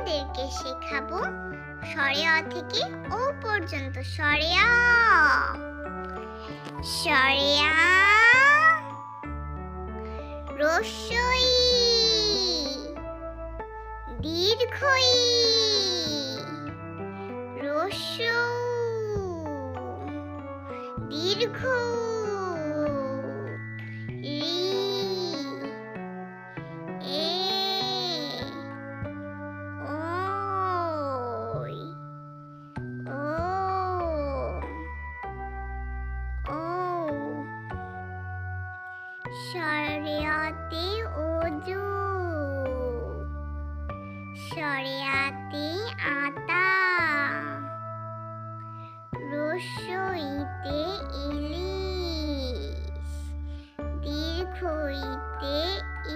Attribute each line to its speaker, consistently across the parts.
Speaker 1: তোমাদেরকে শেখাবো স্বরে অ থেকে ও পর্যন্ত। স্বরে অ, স্বরে আ, রস্বই, দীর্ঘই, রস্যৌ, দীর্ঘ, রি, এ, ওই, ও, ও। স্বরে অতে ওজু, স্বরে আতে আতা, রস্বইতে ইলিশ, দীর্ঘইতে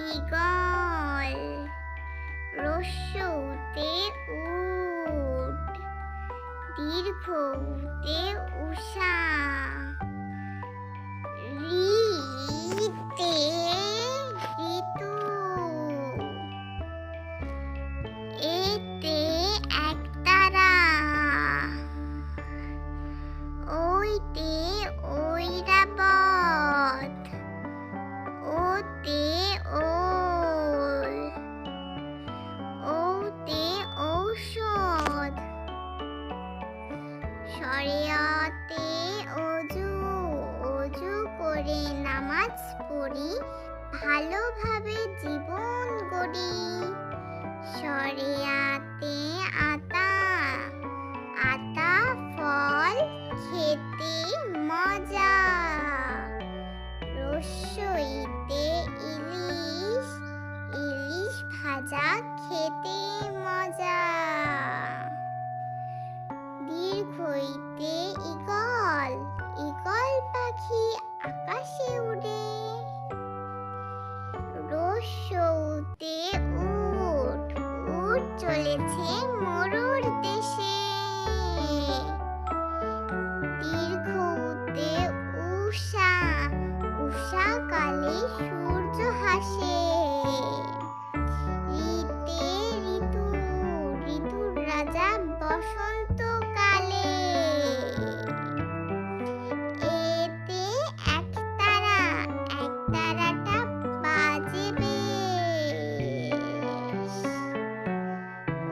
Speaker 1: ঈগল, রস্যৌতে উট, দীর্ঘউতে উষা, রিতে ঋতু, এতে একতারা, ওইতে ঐরাবত, ওতে ওল, ওতে ঔষধ। স্বরে অতে অজু, অজু করে নামাজ পড়ি, ভালোভাবে জীবন গড়ি। স্বরে আতে আতা, আতা ফল খেতে মজা, রস্বইতে ইলিশ, ইলিশ ভাজা খেতে মজা, দীর্ঘইতে ঈগল, ঈগল পাখি আকাশে উড়ে, রস্যৌতে উট, উট চলেছে মরুর দেশে, দীর্ঘউতে উষা, উষা কালে সূর্য হাসে, রিতে ঋতু, ঋতুর রাজা বসন্তকালে, এতে একতারা, একতারাটা বাজে বেশ,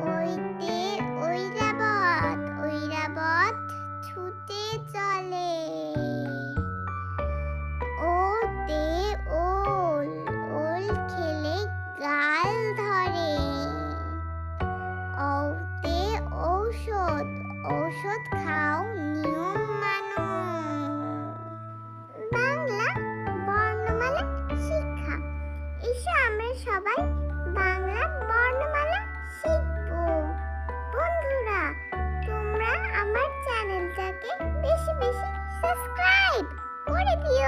Speaker 1: ওইতে ঐরাবত, ঐরাবত ছুটে চলে, ওতে ওল, ওল খেলে গাল ধরে, ঔতে ঔষধ, ঔষধ খাও নিয়ম মানো। বাংলা বর্ণমালা শিক্ষা। এসো আমরা সবাই বাংলা